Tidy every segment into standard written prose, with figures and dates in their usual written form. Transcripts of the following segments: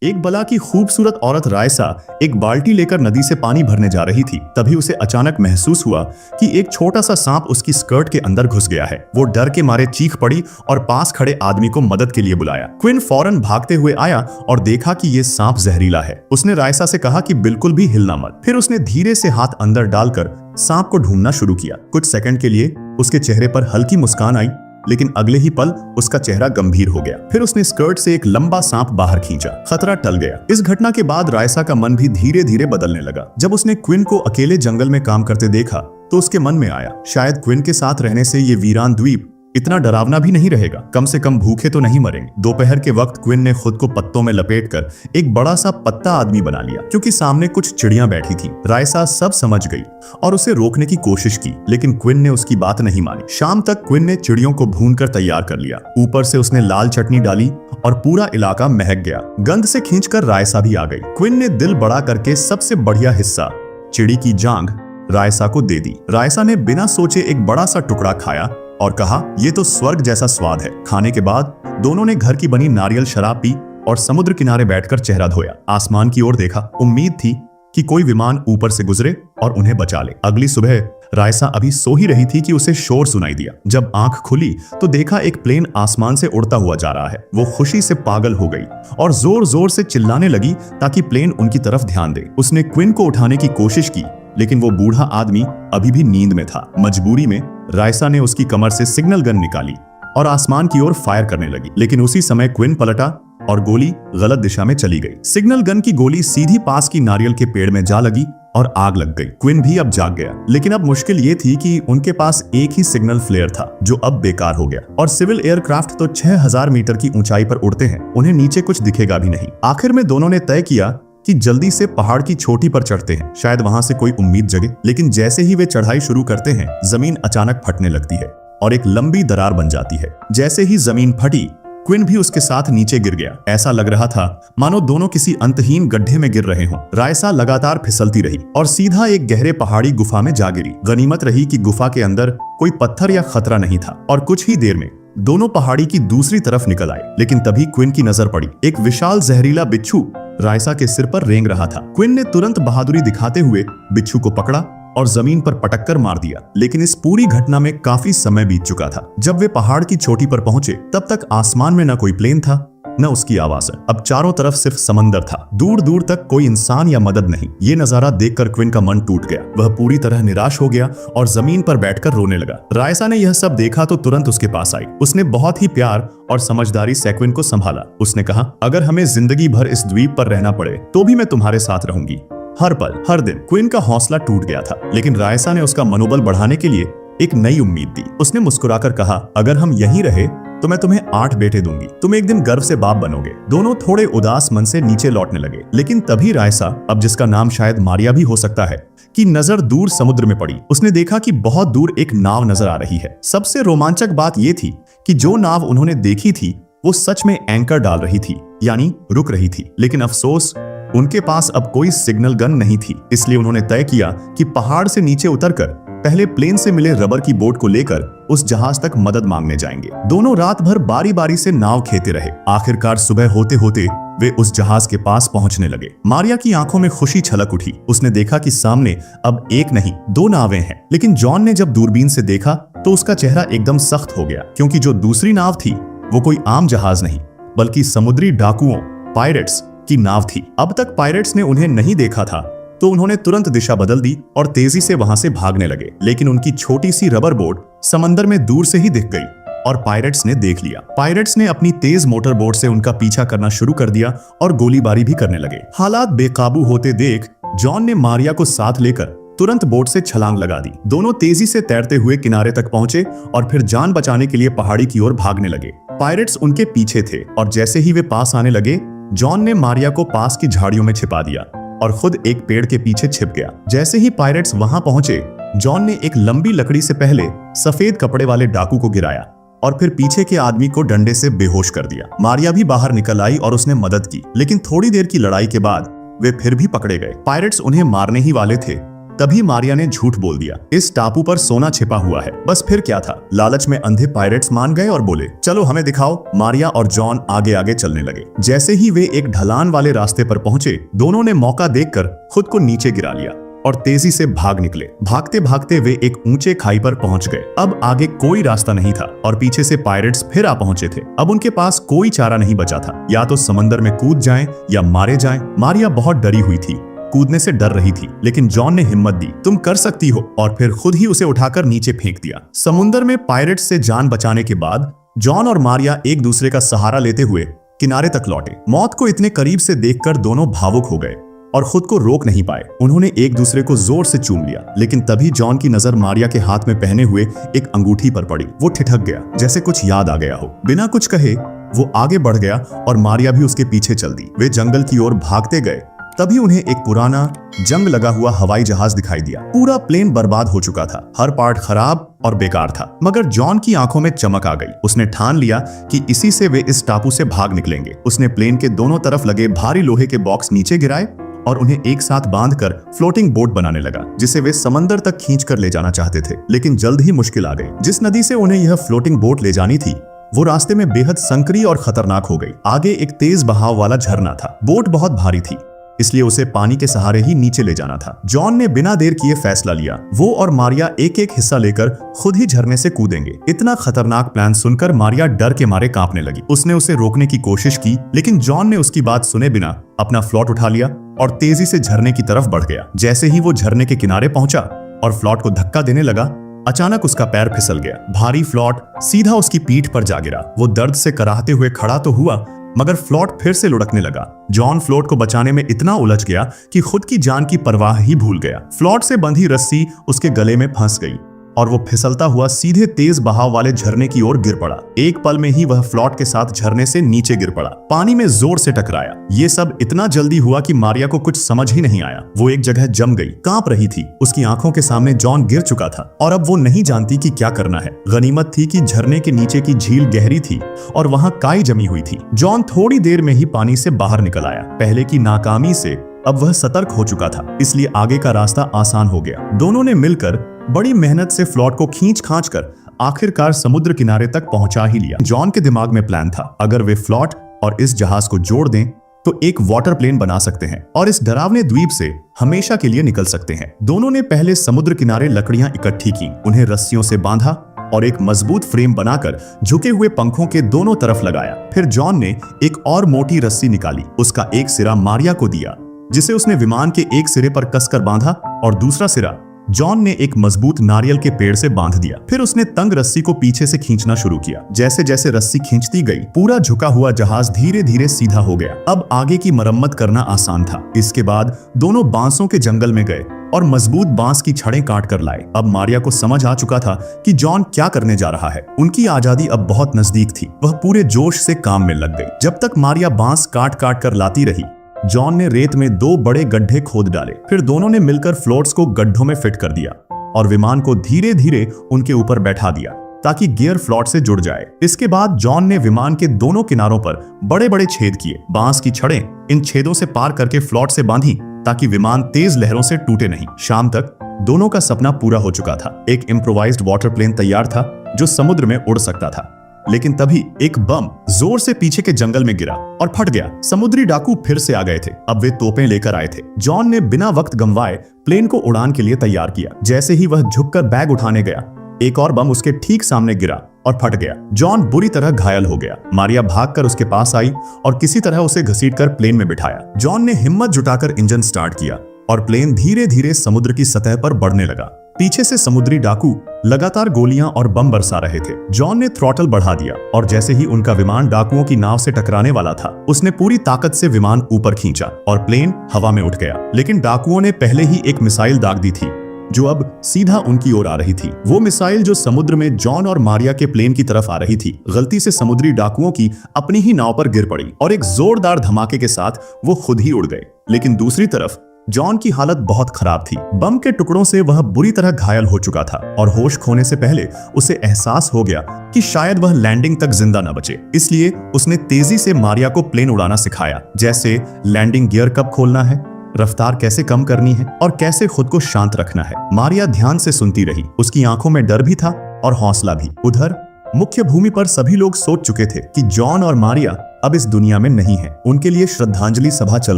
एक बला की खूबसूरत औरत रायसा एक बाल्टी लेकर नदी से पानी भरने जा रही थी। तभी उसे अचानक महसूस हुआ कि एक छोटा सा सांप उसकी स्कर्ट के अंदर घुस गया है। वो डर के मारे चीख पड़ी और पास खड़े आदमी को मदद के लिए बुलाया। क्विन फौरन भागते हुए आया और देखा कि ये सांप जहरीला है। उसने रायसा से कहा कि बिल्कुल भी हिलना मत। फिर उसने धीरे से हाथ अंदर डालकर सांप को ढूंढना शुरू किया। कुछ सेकंड के लिए उसके चेहरे पर हल्की मुस्कान आई, लेकिन अगले ही पल उसका चेहरा गंभीर हो गया। फिर उसने स्कर्ट से एक लंबा सांप बाहर खींचा। खतरा टल गया। इस घटना के बाद रायसा का मन भी धीरे धीरे बदलने लगा। जब उसने क्विन को अकेले जंगल में काम करते देखा तो उसके मन में आया, शायद क्विन के साथ रहने से ये वीरान द्वीप इतना डरावना भी नहीं रहेगा। कम से कम भूखे तो नहीं मरेंगे। दोपहर के वक्त क्विन ने खुद को पत्तों में लपेटकर एक बड़ा सा पत्ता आदमी बना लिया, क्योंकि सामने कुछ चिड़ियां बैठी थी। रायसा सब समझ गई और उसे रोकने की कोशिश की, लेकिन क्विन ने उसकी बात नहीं मानी। शाम तक क्विन ने चिड़ियों को भूनकर तैयार कर लिया। ऊपर से उसने लाल चटनी डाली और पूरा इलाका महक गया। गंध से खींचकर रायसा भी आ गई। क्विन ने दिल बड़ा करके सबसे बढ़िया हिस्सा, चिड़ी की जांघ, रायसा को दे दी। रायसा ने बिना सोचे एक बड़ा सा टुकड़ा खाया और कहा, ये तो स्वर्ग जैसा स्वाद है। खाने के बाद दोनों ने घर की बनी नारियल शराब पी और समुद्र किनारे बैठकर चेहरा धोया। आसमान की ओर देखा। उम्मीद थी कि कोई विमान ऊपर से गुजरे और उन्हें बचा ले। अगली सुबह रायसा अभी सो ही रही थी कि उसे शोर सुनाई दिया। जब आंख खुली तो देखा एक प्लेन आसमान से उड़ता हुआ जा रहा है। वो खुशी से पागल हो गई और जोर जोर से चिल्लाने लगी ताकि प्लेन उनकी तरफ ध्यान दे। उसने क्विन को उठाने की कोशिश की, लेकिन वो बूढ़ा आदमी अभी भी नींद में था। मजबूरी में रायसा ने उसकी कमर से सिग्नल गन निकाली और आसमान की ओर फायर करने लगी, लेकिन उसी समय क्विन पलटा और गोली गलत दिशा में चली गई। सिग्नल गन की गोली सीधी पास की नारियल के पेड़ में जा लगी और आग लग गई। क्विन भी अब जाग गया, लेकिन अब मुश्किल ये थी कि उनके पास एक ही सिग्नल फ्लेयर था जो अब बेकार हो गया। और सिविल एयरक्राफ्ट तो 6000 मीटर की ऊंचाई पर उड़ते हैं, उन्हें नीचे कुछ दिखेगा भी नहीं। आखिर में दोनों ने तय किया कि जल्दी से पहाड़ की चोटी पर चढ़ते हैं, शायद वहां से कोई उम्मीद जगे। लेकिन जैसे ही वे चढ़ाई शुरू करते हैं, जमीन अचानक फटने लगती है और एक लंबी दरार बन जाती है। जैसे ही जमीन फटी, क्विन भी उसके साथ नीचे गिर गया। ऐसा लग रहा था मानो दोनों किसी अंतहीन गड्ढे में गिर रहे हों। रायसा लगातार फिसलती रही और सीधा एक गहरे पहाड़ी गुफा में जा गिरी। गनीमत रही कि गुफा के अंदर कोई पत्थर या खतरा नहीं था और कुछ ही देर में दोनों पहाड़ी की दूसरी तरफ निकल आए। लेकिन तभी क्विन की नजर पड़ी। एक विशाल जहरीला बिच्छू रायसा के सिर पर रेंग रहा था। क्विन ने तुरंत बहादुरी दिखाते हुए बिच्छू को पकड़ा और जमीन पर पटक कर मार दिया। लेकिन इस पूरी घटना में काफी समय बीत चुका था। जब वे पहाड़ की चोटी पर पहुंचे तब तक आसमान में न कोई प्लेन था न उसकी आवाज। अब चारों तरफ सिर्फ समंदर था। दूर दूर तक कोई इंसान या मदद नहीं। ये नजारा देखकर क्विन का मन टूट गया। वह पूरी तरह निराश हो गया और जमीन पर बैठकर रोने लगा। रायसा ने यह सब देखा तो तुरंत उसके पास आई। उसने बहुत ही प्यार और समझदारी से क्विन को संभाला। उसने कहा, अगर हमें जिंदगी भर इस द्वीप पर रहना पड़े तो भी मैं तुम्हारे साथ रहूंगी, हर पल हर दिन। क्विन का हौसला टूट गया था, लेकिन रायसा ने उसका मनोबल बढ़ाने के लिए एक नई उम्मीद दी। उसने मुस्कुराकर कहा, अगर हम यहीं रहे तो मैं तुम्हें 8 बेटे दूंगी। तुम एक दिन गर्व से बाप बनोगे। दोनों थोड़े उदास मन से नीचे लौटने लगे। लेकिन तभी रायसा, अब जिसका नाम शायद मारिया भी हो सकता है, की नजर दूर समुद्र में पड़ी। उसने देखा कि बहुत दूर एक नाव नजर आ रही है। सबसे रोमांचक बात यह थी कि जो नाव उन्होंने देखी थी वो सच में एंकर डाल रही थी, यानी रुक रही थी। लेकिन अफसोस, उनके पास अब कोई सिग्नल गन नहीं थी। इसलिए उन्होंने तय किया कि पहाड़ से नीचे उतरकर पहले प्लेन से मिले रबर की बोट को लेकर उस जहाज तक मदद मांगने जाएंगे। दोनों रात भर बारी बारी से नाव खेते रहे। आखिरकार सुबह होते होते वे उस जहाज के पास पहुंचने लगे। मारिया की आंखों में खुशी छलक उठी। उसने देखा कि सामने अब एक नहीं 2 नावें हैं। लेकिन जॉन ने जब दूरबीन से देखा तो उसका चेहरा एकदम सख्त हो गया, क्योंकि जो दूसरी नाव थी वो कोई आम जहाज नहीं बल्कि समुद्री डाकुओं, पायरेट्स की नाव थी। अब तक पायरेट्स ने उन्हें नहीं देखा था तो उन्होंने तुरंत दिशा बदल दी और तेजी से वहां से भागने लगे। लेकिन उनकी छोटी सी रबर बोट समंदर में दूर से ही दिख गई और पायरेट्स ने देख लिया। पायरेट्स ने अपनी तेज मोटर बोट से उनका पीछा करना शुरू कर दिया और गोलीबारी भी करने लगे। हालात बेकाबू होते देख जॉन ने मारिया को साथ लेकर तुरंत बोट से छलांग लगा दी। दोनों तेजी से तैरते हुए किनारे तक पहुंचे और फिर जान बचाने के लिए पहाड़ी की ओर भागने लगे। पायरेट्स उनके पीछे थे और जैसे ही वे पास आने लगे, जॉन ने मारिया को पास की झाड़ियों में छिपा दिया और खुद एक पेड़ के पीछे छिप गया। जैसे ही पायरेट्स वहां पहुंचे, जॉन ने एक लंबी लकड़ी से पहले सफेद कपड़े वाले डाकू को गिराया और फिर पीछे के आदमी को डंडे से बेहोश कर दिया। मारिया भी बाहर निकल आई और उसने मदद की, लेकिन थोड़ी देर की लड़ाई के बाद वे फिर भी पकड़े गए। पायरेट्स उन्हें मारने ही वाले थे तभी मारिया ने झूठ बोल दिया, इस टापू पर सोना छिपा हुआ है। बस फिर क्या था, लालच में अंधे पायरेट्स मान गए और बोले चलो हमें दिखाओ। मारिया और जॉन आगे आगे चलने लगे। जैसे ही वे एक ढलान वाले रास्ते पर पहुंचे, दोनों ने मौका देखकर खुद को नीचे गिरा लिया और तेजी से भाग निकले। भागते भागते वे एक ऊंचे खाई पर पहुंच गए। अब आगे कोई रास्ता नहीं था और पीछे से पायरेट्स फिर आ पहुंचे थे। अब उनके पास कोई चारा नहीं बचा था, या तो समंदर में कूद जाएं या मारे जाएं। मारिया बहुत डरी हुई थी, कूदने से डर रही थी, लेकिन जॉन ने हिम्मत दी, तुम कर सकती हो, और फिर खुद ही उसे उठाकर नीचे फेंक दिया। समुद्र में पायरेट्स से जान बचाने के बाद जॉन और मारिया एक दूसरे का सहारा लेते हुए किनारे तक लौटे। मौत को इतने करीब से देखकर दोनों भावुक हो गए और खुद को रोक नहीं पाए। उन्होंने एक दूसरे को जोर से चूम लिया, लेकिन तभी जॉन की नजर मारिया के हाथ में पहने हुए एक अंगूठी पर पड़ी। वो ठिठक गया, जैसे कुछ याद आ गया हो। बिना कुछ कहे वो आगे बढ़ गया और मारिया भी उसके पीछे चल दी। वे जंगल की ओर भागते गए। तभी उन्हें एक पुराना जंग लगा हुआ हवाई जहाज दिखाई दिया। पूरा प्लेन बर्बाद हो चुका था, हर पार्ट खराब और बेकार था। मगर जॉन की आंखों में चमक आ गई। उसने ठान लिया कि इसी से वे इस टापू से भाग निकलेंगे। उसने प्लेन के दोनों तरफ लगे भारी लोहे के बॉक्स नीचे गिराए और उन्हें एक साथ बांधकर फ्लोटिंग बोट बनाने लगा, जिसे वे समंदर तक खींचकर ले जाना चाहते थे। लेकिन जल्द ही मुश्किल आ गई। जिस नदी से उन्हें यह फ्लोटिंग बोट ले जानी थी, वो रास्ते में बेहद संकरी और खतरनाक हो गई। आगे एक तेज बहाव वाला झरना था। बोट बहुत भारी थी, इसलिए उसे पानी के सहारे ही नीचे ले जाना था। जॉन ने बिना देर किए फैसला लिया। वो और मारिया एक एक हिस्सा लेकर खुद ही झरने से कूदेंगे। इतना खतरनाक प्लान सुनकर मारिया डर के मारे कांपने लगी। उसने उसे रोकने की कोशिश की, लेकिन जॉन ने उसकी बात सुने बिना अपना फ्लॉट उठा लिया और तेजी से झरने की तरफ बढ़ गया। जैसे ही वो झरने के किनारे पहुंचा और फ्लॉट को धक्का देने लगा, अचानक उसका पैर फिसल गया। भारी फ्लॉट सीधा उसकी पीठ पर जा गिरा। वो दर्द से कराहते हुए खड़ा तो हुआ, मगर फ्लोट फिर से लुढ़कने लगा। जॉन फ्लोट को बचाने में इतना उलझ गया कि खुद की जान की परवाह ही भूल गया। फ्लोट से बंधी रस्सी उसके गले में फंस गई और वो फिसलता हुआ सीधे तेज बहाव वाले झरने की ओर गिर पड़ा। एक पल में ही वह फ्लोट के साथ झरने से नीचे गिर पड़ा, पानी में जोर से टकराया। ये सब इतना जल्दी हुआ कि मारिया को कुछ समझ ही नहीं आया। वो एक जगह जम गई, कांप रही थी। उसकी आंखों के सामने जॉन गिर चुका था और अब वो नहीं जानती कि क्या करना है। गनीमत थी कि झरने के नीचे की झील गहरी थी और वहां काई जमी हुई थी। जॉन थोड़ी देर में ही पानी से बाहर निकल आया। पहले की नाकामी से अब वह सतर्क हो चुका था, इसलिए आगे का रास्ता आसान हो गया। दोनों ने मिलकर बड़ी मेहनत से फ्लॉट को खींच खांच कर आखिरकार समुद्र किनारे तक पहुंचा ही लिया। जॉन के दिमाग में प्लान था, अगर वे फ्लॉट और इस जहाज को जोड़ दें तो एक वाटर प्लेन बना सकते हैं और इस डरावने द्वीप से हमेशा के लिए निकल सकते हैं। दोनों ने पहले समुद्र किनारे लकड़ियां इकट्ठी की, उन्हें रस्सियों से बांधा और एक मजबूत फ्रेम बनाकर झुके हुए पंखों के दोनों तरफ लगाया। फिर जॉन ने एक और मोटी रस्सी निकाली, उसका एक सिरा मारिया को दिया, जिसे उसने विमान के एक सिरे पर कसकर बांधा और दूसरा सिरा जॉन ने एक मजबूत नारियल के पेड़ से बांध दिया। फिर उसने तंग रस्सी को पीछे से खींचना शुरू किया। जैसे जैसे रस्सी खींचती गई, पूरा झुका हुआ जहाज धीरे धीरे सीधा हो गया। अब आगे की मरम्मत करना आसान था। इसके बाद दोनों बांसों के जंगल में गए और मजबूत बांस की छड़ें काट कर लाए। अब मारिया को समझ आ चुका था कि जॉन क्या करने जा रहा है। उनकी आजादी अब बहुत नजदीक थी। वह पूरे जोश से काम में लग गई। जब तक मारिया बांस काट काट कर लाती रही, जॉन ने रेत में 2 बड़े गड्ढे खोद डाले। फिर दोनों ने मिलकर फ्लोट्स को गड्ढों में फिट कर दिया और विमान को धीरे धीरे उनके ऊपर बैठा दिया ताकि गियर फ्लोट से जुड़ जाए। इसके बाद जॉन ने विमान के दोनों किनारों पर बड़े बड़े छेद किए। बांस की छड़ें इन छेदों से पार करके फ्लोट से बांधी ताकि विमान तेज लहरों से टूटे नहीं। शाम तक दोनों का सपना पूरा हो चुका था। एक इम्प्रोवाइज्ड वाटर प्लेन तैयार था जो समुद्र में उड़ सकता था। लेकिन तभी एक बम जोर से पीछे के जंगल में गिरा और फट गया। समुद्री डाकू फिर से आ गए थे। अब वे तोपें लेकर आए थे। जॉन ने बिना वक्त गंवाए प्लेन को उड़ान के लिए तैयार किया। जैसे ही वह झुककर बैग उठाने गया, एक और बम उसके ठीक सामने गिरा और फट गया। जॉन बुरी तरह घायल हो गया। मारिया भागकर उसके पास आई और किसी तरह उसे घसीटकर प्लेन में बिठाया। जॉन ने हिम्मत जुटाकर इंजन स्टार्ट किया और प्लेन धीरे धीरे समुद्र की सतह पर बढ़ने लगा। पीछे से समुद्री डाकू लगातार गोलियां और बम बरसा रहे थे। जॉन ने थ्रॉटल बढ़ा दिया और जैसे ही उनका विमान डाकुओं की नाव से टकराने वाला था, उसने पूरी ताकत से विमान ऊपर खींचा और प्लेन हवा में उठ गया। लेकिन डाकुओं ने पहले ही एक मिसाइल दाग दी थी जो अब सीधा उनकी ओर आ रही थी। वो मिसाइल जो समुद्र में जॉन और मारिया के प्लेन की तरफ आ रही थी, गलती से समुद्री डाकुओं की अपनी ही नाव पर गिर पड़ी और एक जोरदार धमाके के साथ वो खुद ही उड़ गए। लेकिन दूसरी तरफ जॉन की हालत बहुत खराब थी। बम के टुकड़ों से वह बुरी तरह घायल हो चुका था और होश खोने से पहले उसे एहसास हो गया कि शायद वह लैंडिंग तक जिंदा न बचे। इसलिए उसने तेजी से मारिया को प्लेन उड़ाना सिखाया, जैसे लैंडिंग गियर कब खोलना है, रफ्तार कैसे कम करनी है और कैसे खुद को शांत रखना है। मारिया ध्यान से सुनती रही। उसकी आंखों में डर भी था और हौसला भी। उधर मुख्य भूमि पर सभी लोग सोच चुके थे कि जॉन और मारिया अब इस दुनिया में नहीं है। उनके लिए श्रद्धांजलि सभा चल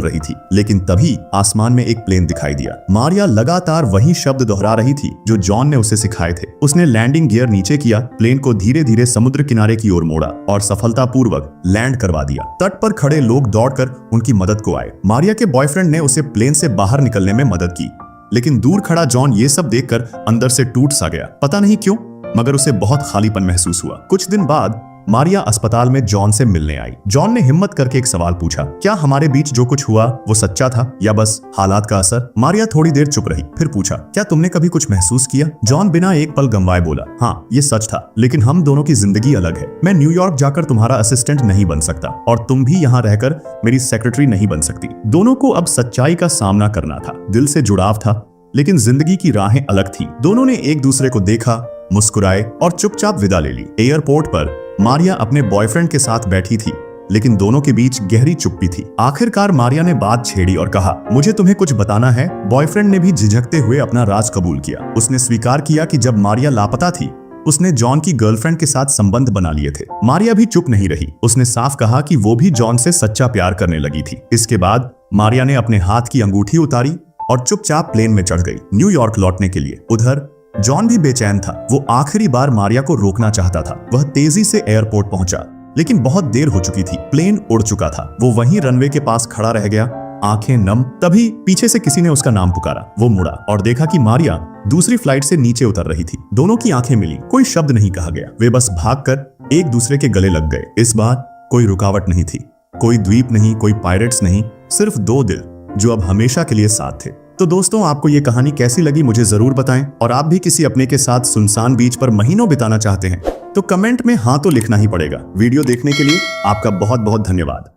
रही थी। लेकिन तभी आसमान में एक प्लेन दिखाई दिया। मारिया लगातार वही शब्द दोहरा रही थी जो जॉन ने उसे सिखाए थे। उसने लैंडिंग गियर नीचे किया, प्लेन को धीरे धीरे समुद्र किनारे की ओर मोड़ा और सफलतापूर्वक लैंड करवा दिया। तट पर खड़े लोग दौड़कर उनकी मदद को आए। मारिया के बॉयफ्रेंड ने उसे प्लेन से बाहर निकलने में मदद की, लेकिन दूर खड़ा जॉन ये सब देखकर अंदर से टूट सा गया। पता नहीं क्यों, मगर उसे बहुत खालीपन महसूस हुआ। कुछ दिन बाद मारिया अस्पताल में जॉन से मिलने आई। जॉन ने हिम्मत करके एक सवाल पूछा, क्या हमारे बीच जो कुछ हुआ वो सच्चा था या बस हालात का असर? मारिया थोड़ी देर चुप रही, फिर पूछा, क्या तुमने कभी कुछ महसूस किया? जॉन बिना एक पल गंवाए बोला, हाँ ये सच था, लेकिन हम दोनों की जिंदगी अलग है। मैं न्यूयॉर्क जाकर तुम्हारा असिस्टेंट नहीं बन सकता और तुम भी यहाँ रहकर मेरी सेक्रेटरी नहीं बन सकती। दोनों को अब सच्चाई का सामना करना था। दिल से जुड़ाव था, लेकिन जिंदगी की राहें अलग थी। दोनों ने एक दूसरे को देखा, मुस्कुराए और चुपचाप विदा ले ली। एयरपोर्ट पर मारिया अपने बॉयफ्रेंड के साथ बैठी थी, लेकिन दोनों के बीच गहरी चुप्पी थी। आखिरकार मारिया ने बात छेड़ी और कहा, मुझे तुम्हें कुछ बताना है। बॉयफ्रेंड ने भी झिझकते हुए अपना राज कबूल किया। उसने स्वीकार किया कि जब मारिया लापता थी उसने जॉन की गर्लफ्रेंड के साथ संबंध बना लिए थे। मारिया भी चुप नहीं रही। उसने साफ कहा कि वो भी जॉन से सच्चा प्यार करने लगी थी। इसके बाद मारिया ने अपने हाथ की अंगूठी उतारी और चुपचाप प्लेन में चढ़ गई न्यूयॉर्क लौटने के लिए। उधर जॉन भी बेचैन था। वो आखिरी बार मारिया को रोकना चाहता था। वह तेजी से एयरपोर्ट पहुंचा, लेकिन बहुत देर हो चुकी थी। प्लेन उड़ चुका था। वो वहीं रनवे के पास खड़ा रह गया, आंखें नम। तभी पीछे से किसी ने उसका नाम पुकारा। वो मुड़ा और देखा कि मारिया दूसरी फ्लाइट से नीचे उतर रही थी। दोनों की आंखें मिली। कोई शब्द नहीं कहा गया। वे बस भागकर एक दूसरे के गले लग गए। इस बार कोई रुकावट नहीं थी, कोई द्वीप नहीं, कोई पायरेट्स नहीं, सिर्फ दो दिल जो अब हमेशा के लिए साथ थे। तो दोस्तों, आपको ये कहानी कैसी लगी मुझे जरूर बताएं। और आप भी किसी अपने के साथ सुनसान बीच पर महीनों बिताना चाहते हैं तो कमेंट में हाँ तो लिखना ही पड़ेगा। वीडियो देखने के लिए आपका बहुत बहुत धन्यवाद।